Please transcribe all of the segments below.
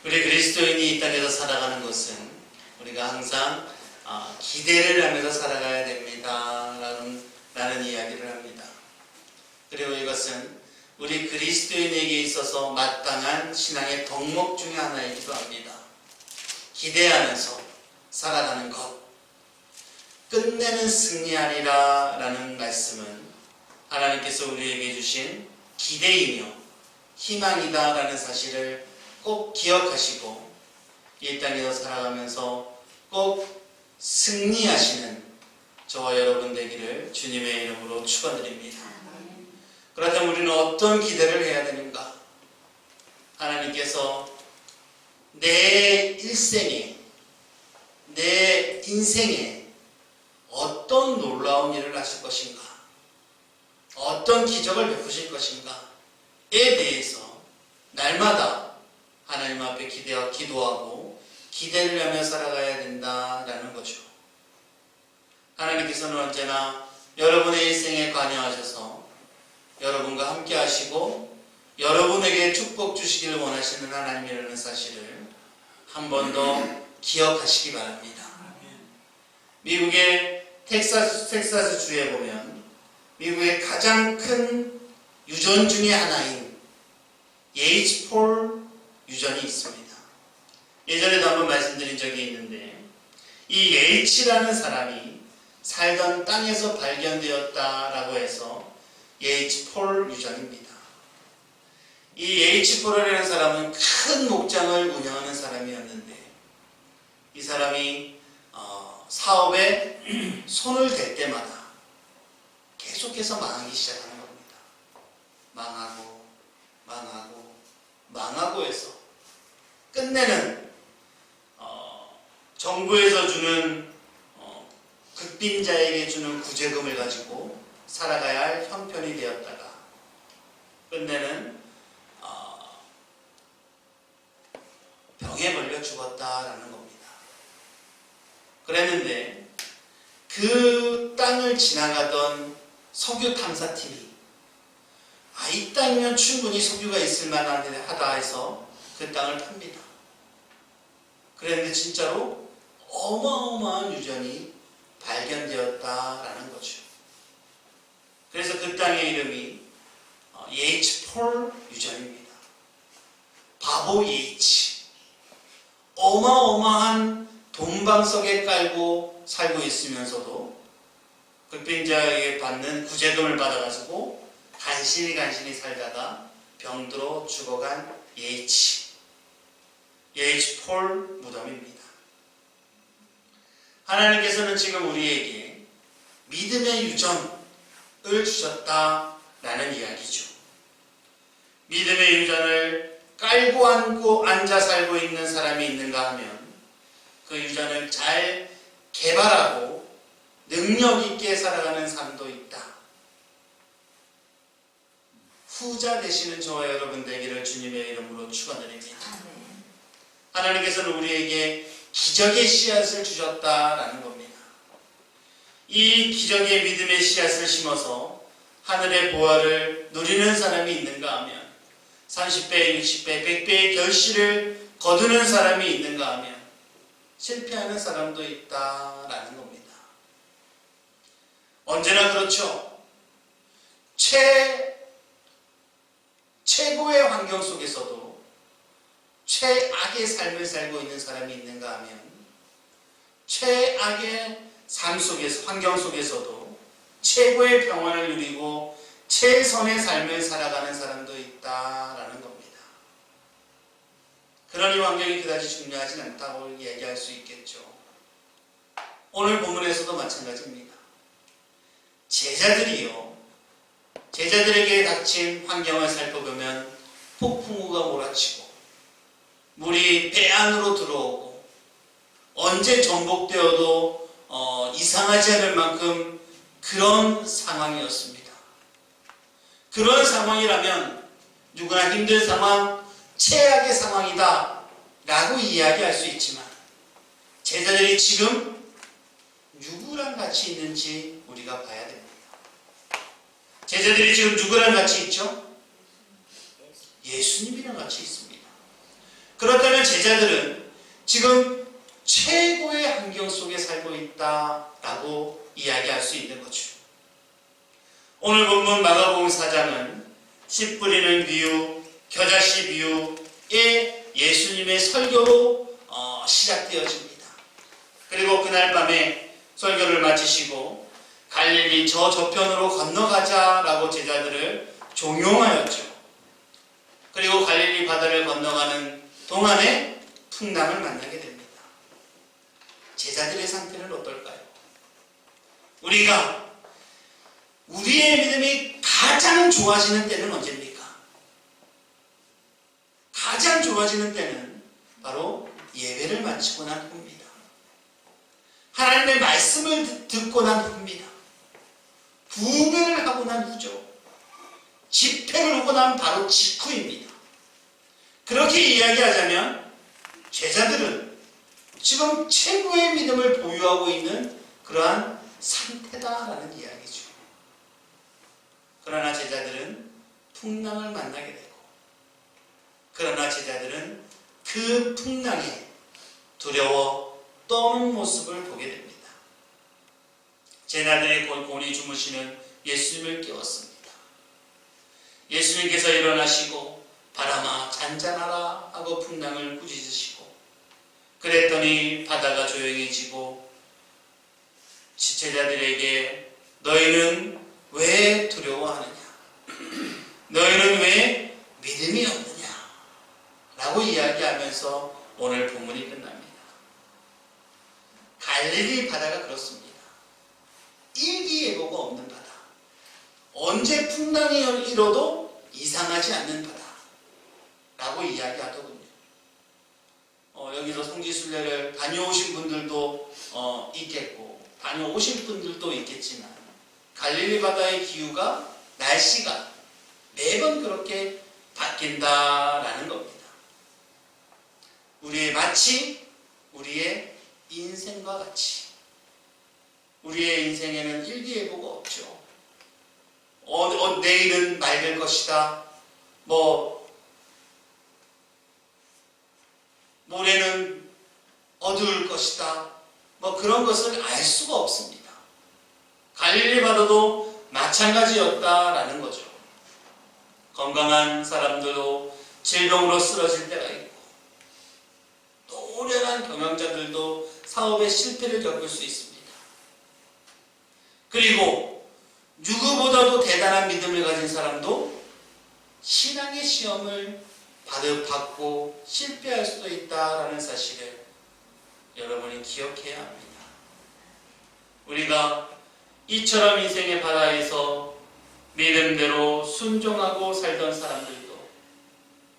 우리 그리스도인이 이 땅에서 살아가는 것은 우리가 항상 기대를 하면서 살아가야 됩니다 라는 이야기를 합니다. 그리고 이것은 우리 그리스도인에게 있어서 마땅한 신앙의 덕목 중에 하나이기도 합니다. 기대하면서 살아가는 것, 끝내는 승리하리라 라는 말씀은 하나님께서 우리에게 주신 기대이며 희망이다 라는 사실을 꼭 기억하시고 이 땅에서 살아가면서 꼭 승리하시는 저와 여러분 되기를 주님의 이름으로 축원드립니다. 그렇다면 우리는 어떤 기대를 해야 되는가? 하나님께서 내 일생에, 내 인생에 어떤 놀라운 일을 하실 것인가? 어떤 기적을 베푸실 것인가에 대해서 날마다 하나님 앞에 기도하고 기대를 하며 살아가야 된다라는 거죠. 하나님께서는 언제나 여러분의 일생에 관여하셔서 여러분과 함께 하시고 여러분에게 축복 주시기를 원하시는 하나님이라는 사실을 한 번 더 기억하시기 바랍니다. 미국의 텍사스 주에 보면 미국의 가장 큰 유전 중에 하나인 예이츠 폴 유전이 있습니다. 예전에도 한번 말씀드린 적이 있는데 이 예이츠라는 사람이 살던 땅에서 발견되었다라고 해서 예이츠 폴 유전입니다. 이 예이츠 폴이라는 사람은 큰 목장을 운영하는 사람이었는데 이 사람이 사업에 손을 댈 때마다 계속해서 망하기 시작하는 겁니다. 망하고 해서 끝내는 정부에서 주는 극빈자에게 주는 구제금을 가지고 살아가야 할 형편이 되었다가 끝내는 병에 걸려 죽었다라는 겁니다. 그랬는데 그 땅을 지나가던 석유 탐사팀이 이 땅이면 충분히 석유가 있을 만하다 해서 그 땅을 팝니다. 그런데 진짜로 어마어마한 유전이 발견되었다라는 거죠. 그래서 그 땅의 이름이 예이츠 폴 유전입니다. 바보 예이츠. 어마어마한 돈방석에 깔고 살고 있으면서도 극빈자에게 받는 구제금을 받아가지고 간신히 살다가 병들어 죽어간 예이츠 폴 무덤입니다. 하나님께서는 지금 우리에게 믿음의 유전을 주셨다라는 이야기죠. 믿음의 유전을 깔고 안고 앉아 살고 있는 사람이 있는가 하면 그 유전을 잘 개발하고 능력 있게 살아가는 사람도 있다. 후자 되시는 저와 여러분 되기를 주님의 이름으로 축원드립니다. 하나님께서는 우리에게 기적의 씨앗을 주셨다라는 겁니다. 이 기적의 믿음의 씨앗을 심어서 하늘의 보화를 누리는 사람이 있는가 하면 30배, 60배, 100배의 결실을 거두는 사람이 있는가 하면 실패하는 사람도 있다라는 겁니다. 언제나 그렇죠. 최고의 환경 속에서도 최악의 삶을 살고 있는 사람이 있는가 하면 최악의 삶 속에서, 환경 속에서도 최고의 평안을 누리고 최선의 삶을 살아가는 사람도 있다라는 겁니다. 그러니 환경이 그다지 중요하진 않다고 얘기할 수 있겠죠. 오늘 본문에서도 마찬가지입니다. 제자들에게 닥친 환경을 살펴보면 폭풍우가 몰아치고 물이 배 안으로 들어오고 언제 전복되어도 이상하지 않을 만큼 그런 상황이었습니다. 그런 상황이라면 누구나 힘든 상황, 최악의 상황이다 라고 이야기할 수 있지만 제자들이 지금 누구랑 같이 있는지 우리가 봐야 됩니다. 제자들이 지금 누구랑 같이 있죠? 예수님이랑 같이 있습니다. 그렇다면 제자들은 지금 최고의 환경 속에 살고 있다라고 이야기할 수 있는 거죠. 오늘 본문 마가복음 4장은 씨 뿌리는 비유, 겨자씨 비유의 예수님의 설교로 시작되어집니다. 그리고 그날 밤에 설교를 마치시고 갈릴리 저 저편으로 건너가자라고 제자들을 종용하였죠. 그리고 갈릴리 바다를 건너가는 동안에 풍랑을 만나게 됩니다. 제자들의 상태는 어떨까요? 우리가 우리의 믿음이 가장 좋아지는 때는 언제입니까? 가장 좋아지는 때는 바로 예배를 마치고 난 후입니다. 하나님의 말씀을 듣고 난 후입니다. 부흥회를 하고 난 후죠. 집회를 하고 난 바로 직후입니다. 그렇게 이야기하자면 제자들은 지금 최고의 믿음을 보유하고 있는 그러한 상태다라는 이야기죠. 그러나 제자들은 풍랑을 만나게 되고, 그러나 제자들은 그 풍랑에 두려워 떠는 모습을 보게 됩니다. 제자들의 곤히 주무시는 예수님을 깨웠습니다. 예수님께서 일어나시고 바람아 잔잔하라 하고 풍랑을 꾸짖으시고, 그랬더니 바다가 조용해지고 제자들에게 너희는 왜 두려워하느냐? 너희는 왜 믿음이 없느냐? 라고 이야기하면서 오늘 본문이 끝납니다. 갈릴리 바다가 그렇습니다. 일기예보가 없는 바다. 언제 풍랑이 일어도 이상하지 않는 바다. 라고 이야기하더군요. 여기서 성지순례를 다녀오신 분들도 있겠고 다녀오실 분들도 있겠지만 갈릴리 바다의 기후가 날씨가 매번 그렇게 바뀐다라는 겁니다. 마치 우리의 인생과 같이 우리의 인생에는 일기예보가 없죠. 내일은 맑을 것이다. 모레는 어두울 것이다. 그런 것을 알 수가 없습니다. 갈릴리 바다도 마찬가지였다라는 거죠. 건강한 사람들도 질병으로 쓰러질 때가 있고, 노련한 경영자들도 사업의 실패를 겪을 수 있습니다. 그리고 누구보다도 대단한 믿음을 가진 사람도 신앙의 시험을 받고 실패할 수도 있다라는 사실을 여러분이 기억해야 합니다. 우리가 이처럼 인생의 바다에서 믿음대로 순종하고 살던 사람들도,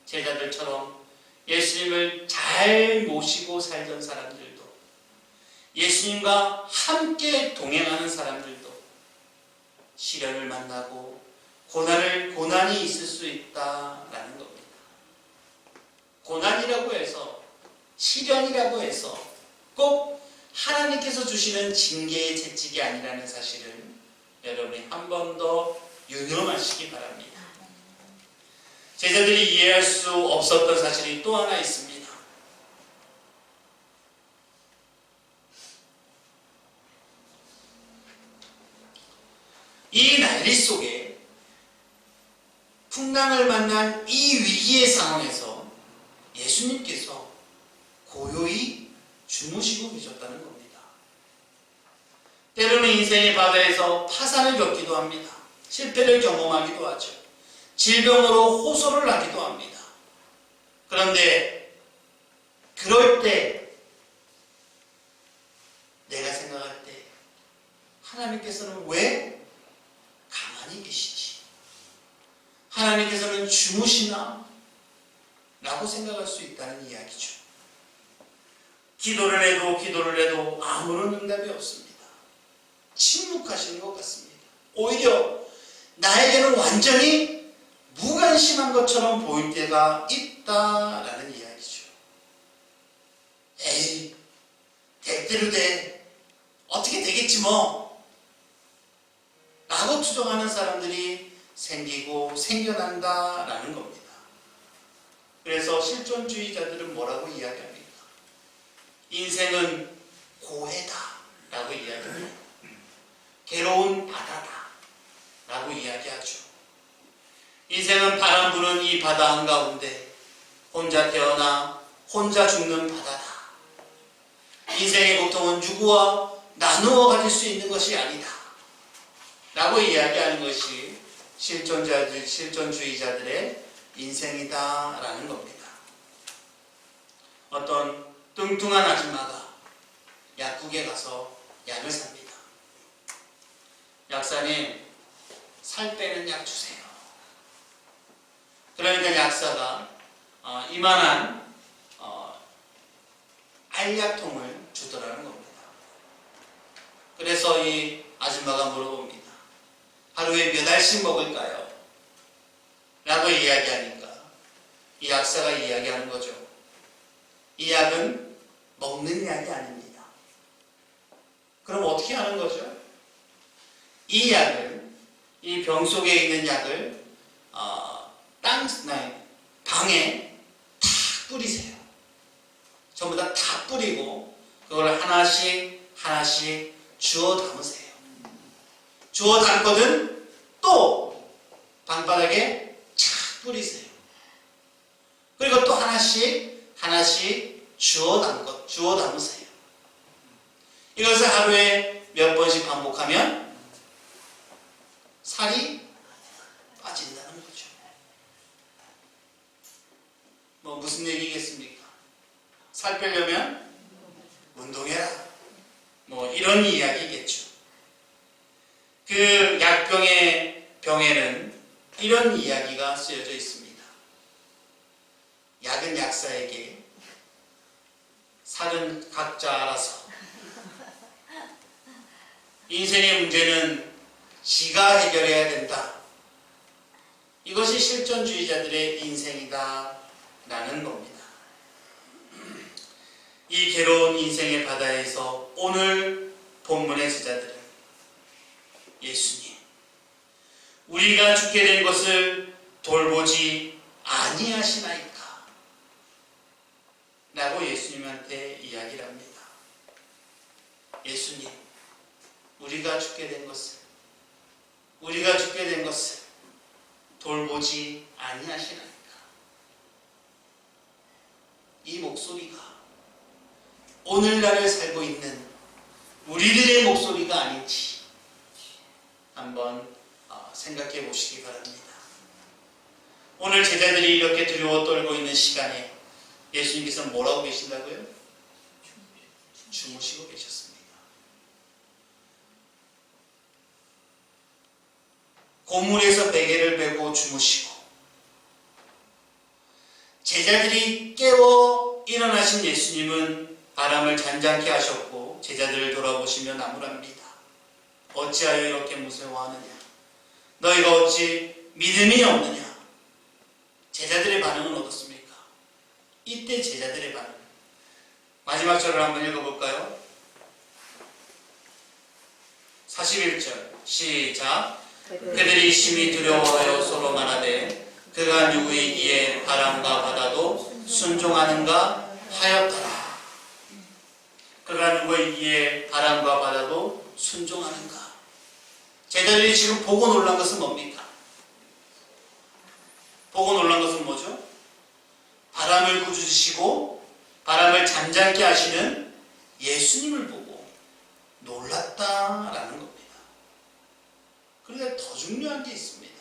제자들처럼 예수님을 잘 모시고 살던 사람들도, 예수님과 함께 동행하는 사람들도 시련을 만나고 고난이 있을 수 있다라는 겁니다. 고난이라고 해서, 시련이라고 해서 꼭 하나님께서 주시는 징계의 채찍이 아니라는 사실을 여러분이 한 번 더 유념하시기 바랍니다. 제자들이 이해할 수 없었던 사실이 또 하나 있습니다. 이 난리 속에 풍랑을 만난 이 위기의 상황에서 예수님께서 고요히 주무시고 계셨다는 겁니다. 때로는 인생의 바다에서 파산을 겪기도 합니다. 실패를 경험하기도 하죠. 질병으로 호소를 하기도 합니다. 그런데 그럴 때 내가 생각할 때 하나님께서는 왜 가만히 계시지? 하나님께서는 주무시나? 라고 생각할 수 있다는 이야기죠. 기도를 해도 아무런 응답이 없습니다. 침묵하시는 것 같습니다. 오히려 나에게는 완전히 무관심한 것처럼 보일 때가 있다라는 이야기죠. 에이, 대대로 돼. 어떻게 되겠지 뭐. 라고 투정하는 사람들이 생겨난다라는 겁니다. 그래서 실존주의자들은 뭐라고 이야기합니까? 인생은 고해다 라고 이야기합니다. 괴로운 바다다 라고 이야기하죠. 인생은 바람 부는 이 바다 한가운데 혼자 태어나 혼자 죽는 바다다. 인생의 고통은 누구와 나누어 가질 수 있는 것이 아니다 라고 이야기하는 것이 실존주의자들의 인생이다 라는 겁니다. 어떤 뚱뚱한 아줌마가 약국에 가서 약을 삽니다. 약사님, 살 빼는 약 주세요. 그러니까 약사가 이만한 알약통을 주더라는 겁니다. 그래서 이 아줌마가 물어봅니다. 하루에 몇 알씩 먹을까요? 라고 이야기하니까 이 약사가 이야기하는 거죠. 이 약은 먹는 약이 아닙니다. 그럼 어떻게 하는 거죠? 이 약을, 이 병 속에 있는 약을 방에 다 뿌리세요. 전부 다 뿌리고 그걸 하나씩 주워 담으세요. 주워 담거든 또 방바닥에 착 뿌리세요. 그리고 또 하나씩 주워 담으세요. 이것을 하루에 몇 번씩 반복하면 살이 빠진다는 거죠. 뭐 무슨 얘기겠습니까? 살 빼려면 운동해라. 뭐 이런 이야기겠죠. 그 약병의 병에는 이런 이야기가 쓰여져 있습니다. 약은 약사에게, 살은 각자 알아서. 인생의 문제는 지가 해결해야 된다. 이것이 실존주의자들의 인생이다 라는 겁니다. 이 괴로운 인생의 바다에서 오늘 본문의 제자들은 예수님, 우리가 죽게 된 것을 돌보지 아니하시나이까? 라고 예수님한테 이야기를 합니다. 예수님, 우리가 죽게 된 것을 돌보지 아니하시나이까? 이 목소리가 오늘날을 살고 있는 우리들의 목소리가 아닌지 한번 생각해 보시기 바랍니다. 오늘 제자들이 이렇게 두려워 떨고 있는 시간에 예수님께서 뭐라고 계신다고요? 주무시고 계셨습니다. 고물에서 베개를 베고 주무시고 제자들이 깨워 일어나신 예수님은 바람을 잔잔케 하셨고 제자들을 돌아보시며 나무랍니다. 어찌하여 이렇게 무서워하느냐? 너희가 어찌 믿음이 없느냐? 제자들의 반응은 어떻습니까? 이때 제자들의 반응, 마지막 절을 한번 읽어볼까요? 41절 시작. 그들이 심히 두려워하여 서로 말하되 그가 누구이기에 바람과 바다도 순종하는가 하였더라. 그가 누구이기에 바람과 바다도 순종하는가? 제자들이 지금 보고 놀란 것은 뭡니까? 보고 놀란 것은 뭐죠? 바람을 꾸짖으시고 바람을 잠잠케 하시는 예수님을 보고 놀랐다라는 겁니다. 그런데 더 중요한 게 있습니다.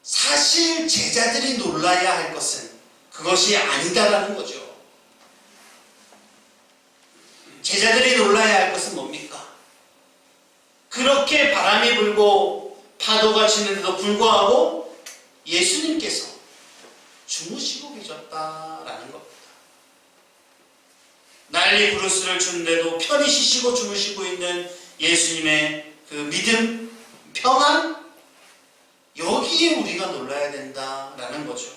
사실 제자들이 놀라야 할 것은 그것이 아니다라는 거죠. 제자들이 놀라야 할 것은 뭡니까? 그렇게 바람이 불고 파도가 치는데도 불구하고 예수님께서 주무시고 계셨다라는 겁니다. 난리 부르스를 주는데도 편히 쉬시고 주무시고 있는 예수님의 그 믿음, 평안, 여기에 우리가 놀라야 된다라는 거죠.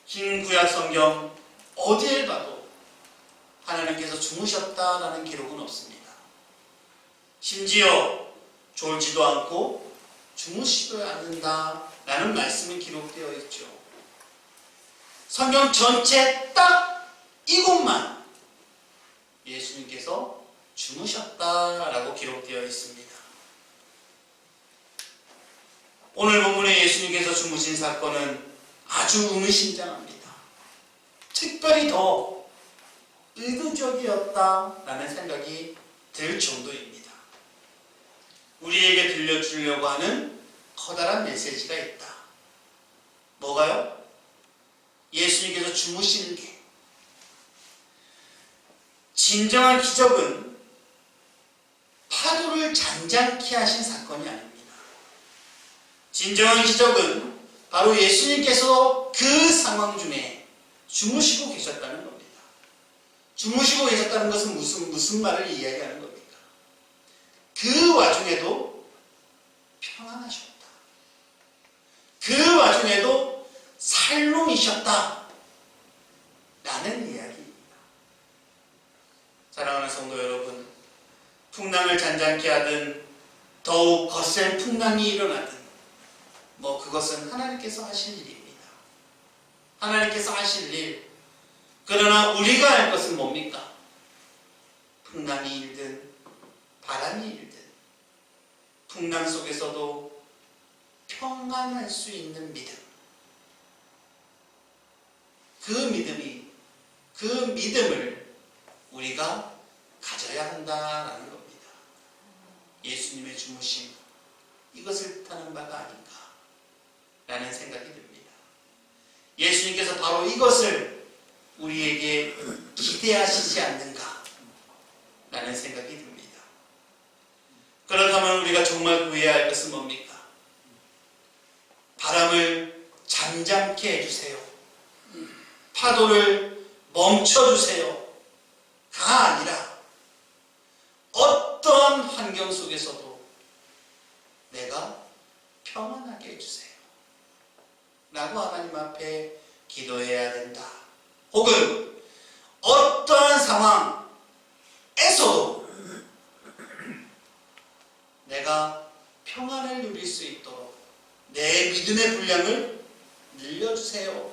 흰 구약 성경 어디에 봐도 하나님께서 주무셨다라는 기록은 없습니다. 심지어 졸지도 않고 주무시도 않는다라는 말씀이 기록되어 있죠. 성경 전체 딱 이곳만 예수님께서 주무셨다라고 기록되어 있습니다. 오늘 본문에 예수님께서 주무신 사건은 아주 의미심장합니다. 특별히 더 의도적이었다라는 생각이 들 정도입니다. 우리에게 들려주려고 하는 커다란 메시지가 있다. 뭐가요? 예수님께서 주무시는 게. 진정한 기적은 파도를 잔잔케 하신 사건이 아닙니다. 진정한 기적은 바로 예수님께서 그 상황 중에 주무시고 계셨다는 겁니다. 주무시고 계셨다는 것은 무슨 말을 이야기하는 겁니까? 그 와중에도 평안하셨다. 그 와중에도 살롱이셨다. 라는 이야기입니다. 사랑하는 성도 여러분, 풍랑을 잔잔케 하든 더욱 거센 풍랑이 일어나든 그것은 하나님께서 하실 일입니다. 하나님께서 하실 일. 그러나 우리가 할 것은 뭡니까? 풍랑이 일든 바람이 일든 풍랑 속에서도 평안할 수 있는 믿음. 그 믿음을 우리가 가져야 한다라는 겁니다. 예수님의 주무심, 이것을 뜻하는 바가 아닌가 라는 생각이 듭니다. 예수님께서 바로 이것을 우리에게 기대하시지 않는가 라는 생각이 듭니다. 그렇다면 우리가 정말 구해야 할 것은 뭡니까? 바람을 잠잠케 해주세요. 파도를 멈춰주세요. 가 아니라 어떠한 환경 속에서도 내가 평안하게 해주세요. 라고 하나님 앞에 기도해야 된다. 혹은 어떠한 상황에서도 내가 평안을 누릴 수 있도록 내 믿음의 분량을 늘려주세요.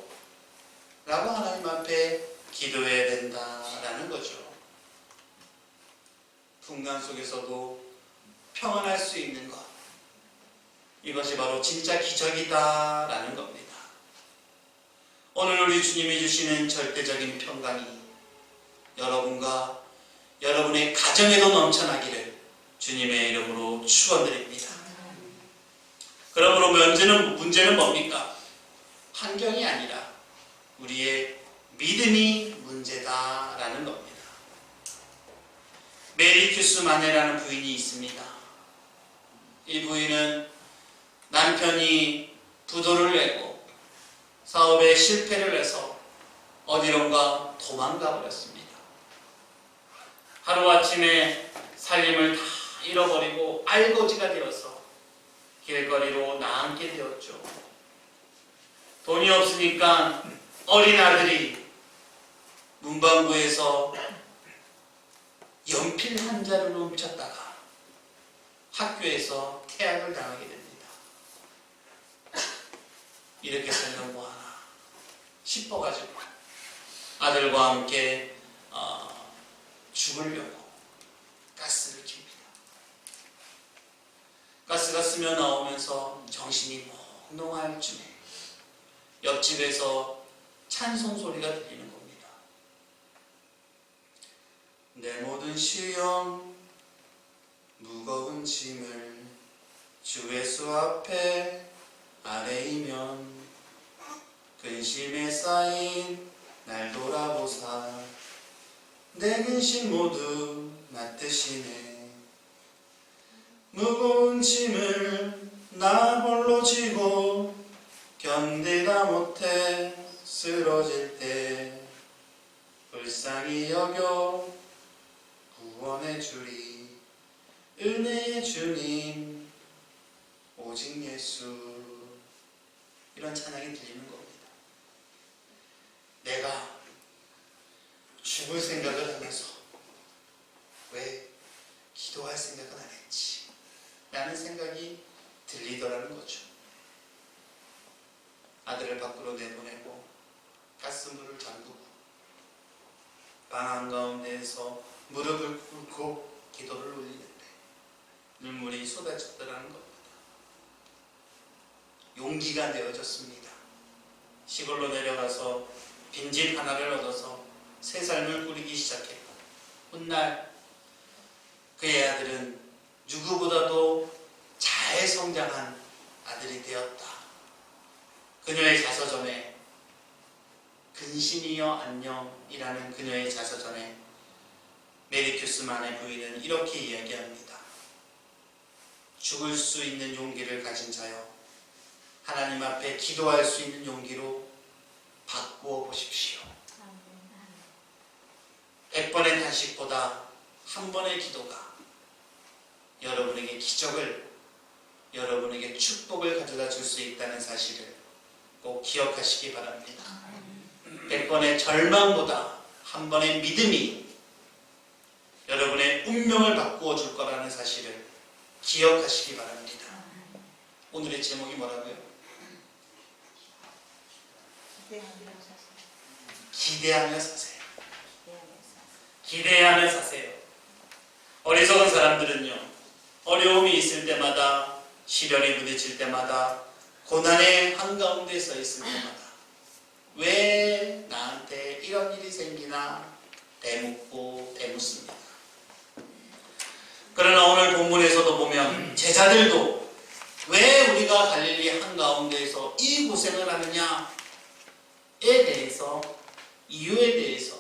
라고 하나님 앞에 기도해야 된다라는 거죠. 풍랑 속에서도 평안할 수 있는 것, 이것이 바로 진짜 기적이다라는 겁니다. 오늘 우리 주님이 주시는 절대적인 평강이 여러분과 여러분의 가정에도 넘쳐나기를 주님의 이름으로 축원드립니다. 그러므로 문제는 뭡니까? 환경이 아니라 우리의 믿음이 문제다라는 겁니다. 메리 큐스 마네라는 부인이 있습니다. 이 부인은 남편이 부도를 내고 사업에 실패를 해서 어디론가 도망가 버렸습니다. 하루아침에 살림을 다 잃어버리고 알거지가 되어서 길거리로 나앉게 되었죠. 돈이 없으니까 어린 아들이 문방구에서 연필 한 자루를 훔쳤다가 학교에서 퇴학을 당하게 됩니다. 이렇게 살면 뭐하나 싶어가지고 아들과 함께 죽으려고 가스를 킵니다. 가스가 스며 나오면서 정신이 몽롱할 쯤에 옆집에서 찬송 소리가 들리는 겁니다. 내 모든 시험 무거운 짐을 주 예수 앞에 아래이면 근심에 쌓인 날 돌아보사 내 근심 모두 맡으시네. 무거운 짐을 나 홀로 지고 견디다 못해 쓰러질 때 불쌍히 여겨 구원해 주리 은혜의 주님 오직 예수. 이런 찬양이 들리는 겁니다. 내가 죽을 생각을 하면서 왜 기도할 생각은 안 했지? 라는 생각이 들리더라는 거죠. 아들을 밖으로 내보내고 가스 방 한가운데에서 무릎을 꿇고 기도를 올리는데 눈물이 쏟아졌더라는 겁니다. 용기가 내어졌습니다. 시골로 내려가서 빈집 하나를 얻어서 새 삶을 꾸리기 시작했고, 훗날 그의 아들은 누구보다도 잘 성장한 아들이 되었다. 그녀의 자서전에 근심이여 안녕이라는 그녀의 자서전에 메리 큐스만의 부인은 이렇게 이야기합니다. 죽을 수 있는 용기를 가진 자여, 하나님 앞에 기도할 수 있는 용기로 바꾸어 보십시오. 100번의 단식보다 한 번의 기도가 여러분에게 기적을, 여러분에게 축복을 가져다 줄 수 있다는 사실을 꼭 기억하시기 바랍니다. 100번의 절망보다 한 번의 믿음이 여러분의 운명을 바꾸어 줄 거라는 사실을 기억하시기 바랍니다. 오늘의 제목이 뭐라고요? 기대하며 사세요. 기대하며 사세요. 어리석은 사람들은요, 어려움이 있을 때마다, 시련이 부딪힐 때마다, 고난의 한가운데 서 있을 때마다 왜 나한테 이런 일이 생기나 되묻고 되묻습니다. 그러나 오늘 본문에서도 보면 제자들도 왜 우리가 갈릴리 한가운데에서 이 고생을 하느냐에 대해서, 이유에 대해서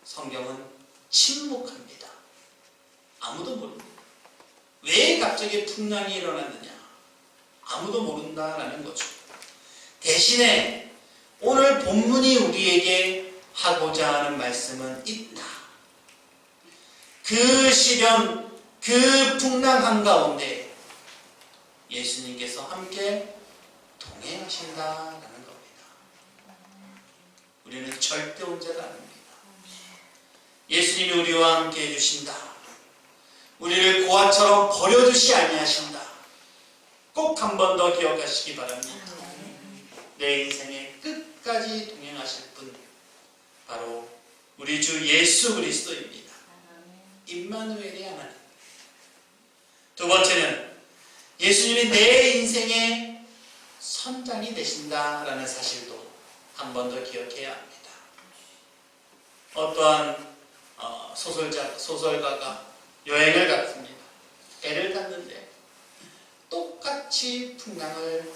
성경은 침묵합니다. 아무도 모릅니다. 왜 갑자기 풍랑이 일어났느냐? 아무도 모른다라는 거죠. 대신에 오늘 본문이 우리에게 하고자 하는 말씀은 있다. 그 시련, 그 풍랑 한가운데 예수님께서 함께 동행하신다라는 겁니다. 우리는 절대 혼자가 아닙니다. 예수님이 우리와 함께 해주신다. 우리를 고아처럼 버려두시 아니하신다. 꼭 한 번 더 기억하시기 바랍니다. 내 인생의 끝까지 동행하실 분, 바로 우리 주 예수 그리스도입니다. 임마누엘의 하나님. 두 번째는 예수님이 내 인생의 선장이 되신다라는 사실도 한 번 더 기억해야 합니다. 어떠한 소설가가 여행을 갔습니다. 배를 탔는데 똑같이 풍랑을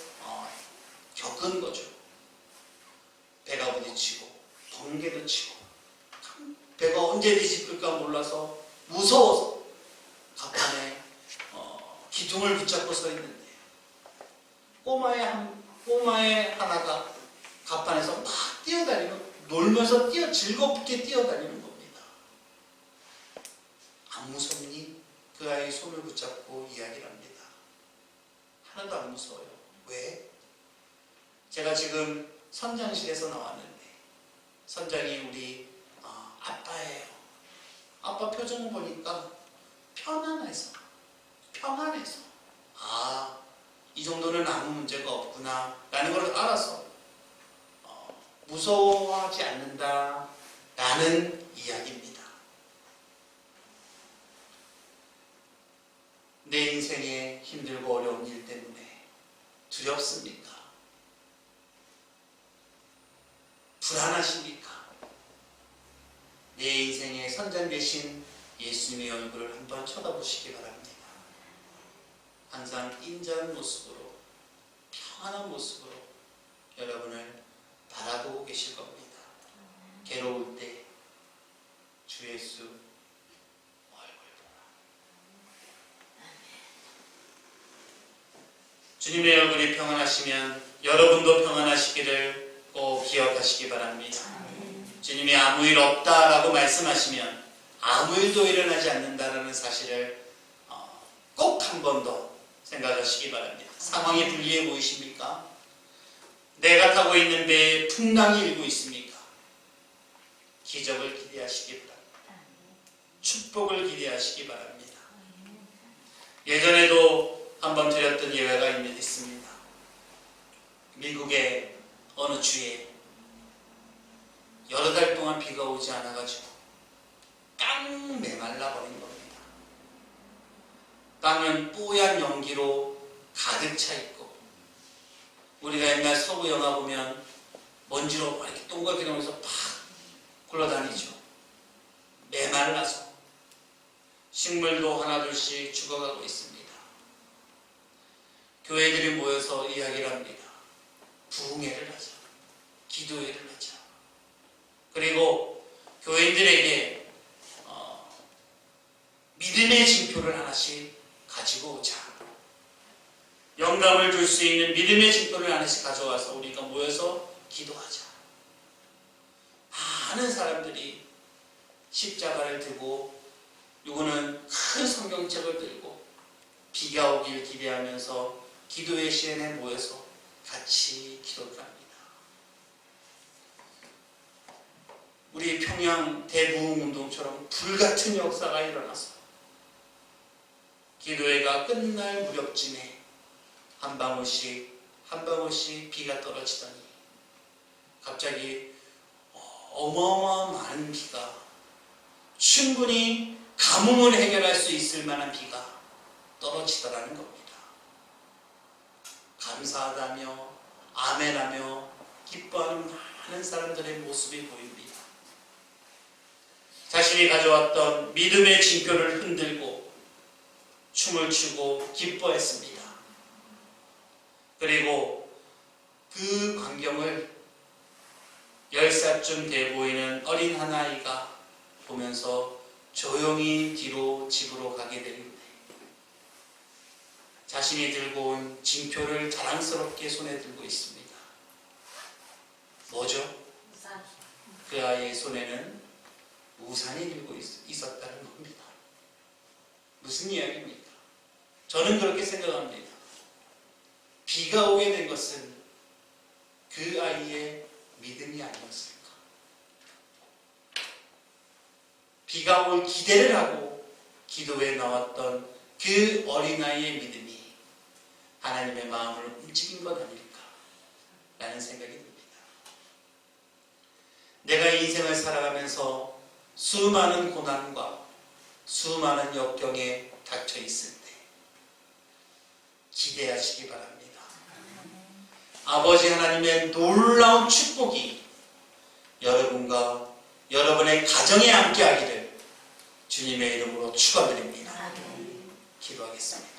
겪은 거죠. 배가 부딪히고 번개도 치고 배가 언제 뒤집힐까 몰라서 무서워서 갑판에 기둥을 붙잡고 서 있는데 꼬마의 하나가 갑판에서 막 놀면서 즐겁게 뛰어다니는 겁니다. 안 무섭니? 그 아이 손을 붙잡고 이야기를 합니다. 하나도 안 무서워요. 왜? 제가 지금 선장실에서 나왔는데 선장이 우리 아빠예요. 아빠 표정 보니까 편안해서 이 정도는 아무 문제가 없구나 라는 걸 알아서 무서워하지 않는다 라는 이야기입니다. 내 인생에 힘들고 어려운 일 때문에 두렵습니까? 불안하십니까? 내 인생의 선장 되신 예수님의 얼굴을 한번 쳐다보시기 바랍니다. 항상 인자한 모습으로, 평안한 모습으로 여러분을 바라보고 계실 겁니다. 괴로울 때 주 예수 얼굴 보라. 주님의 얼굴이 평안하시면 여러분도 평안하시기를 꼭 기억하시기 바랍니다. 주님이 아무 일 없다라고 말씀하시면 아무 일도 일어나지 않는다라는 사실을 꼭 한 번 더 생각하시기 바랍니다. 상황이 불리해 보이십니까? 내가 타고 있는 배에 풍랑이 일고 있습니까? 기적을 기대하시기 바랍니다. 축복을 기대하시기 바랍니다. 예전에도 한번 드렸던 예화가 있습니다. 미국의 어느 주에 여러 달 동안 동안 비가 오지 않아가지고 깡 메말라 버린 겁니다. 땅은 뽀얀 연기로 가득 차 있고, 우리가 옛날 서부 영화 보면 먼지로 이렇게 동그랗게 나면서 팍 굴러다니죠. 메말라서 식물도 하나둘씩 죽어가고 있습니다. 교회들이 모여서 이야기를 합니다. 부흥회를 하자. 기도회를 하자. 그리고 교인들에게 믿음의 징표를 하나씩 가지고 오자. 영감을 줄 수 있는 믿음의 징표를 하나씩 가져와서 우리가 모여서 기도하자. 많은 사람들이 십자가를 들고, 누구는 큰 성경책을 들고 비가 오길 기대하면서 기도의 시간에 모여서 같이 기도를 합니다. 우리 평양 대부흥운동처럼 불같은 역사가 일어나서 기도회가 끝날 무렵쯤에 한 방울씩 비가 떨어지더니 갑자기 어마어마한 비가, 충분히 가뭄을 해결할 수 있을 만한 비가 떨어지더라는 겁니다. 감사하다며 아멘하며 기뻐하는 많은 사람들의 모습이 보입니다. 자신이 가져왔던 믿음의 징표를 흔들고 춤을 추고 기뻐했습니다. 그리고 그 광경을 10살쯤 돼 보이는 어린 한 아이가 보면서 조용히 뒤로 집으로 가게 되는데, 자신이 들고 온 징표를 자랑스럽게 손에 들고 있습니다. 뭐죠? 우산. 그 아이의 손에는 우산이 들고 있었다는 겁니다. 무슨 이야기입니까? 저는 그렇게 생각합니다. 비가 오게 된 것은 그 아이의 믿음이 아니었을까? 비가 올 기대를 하고 기도에 나왔던 그 어린아이의 믿음이 하나님의 마음을 움직인 것 아닐까? 라는 생각이 듭니다. 내가 인생을 살아가면서 수많은 고난과 수많은 역경에 닥쳐 있을 때 기대하시기 바랍니다. 아버지 하나님의 놀라운 축복이 여러분과 여러분의 가정에 함께하기를 주님의 이름으로 축원드립니다. 기도하겠습니다.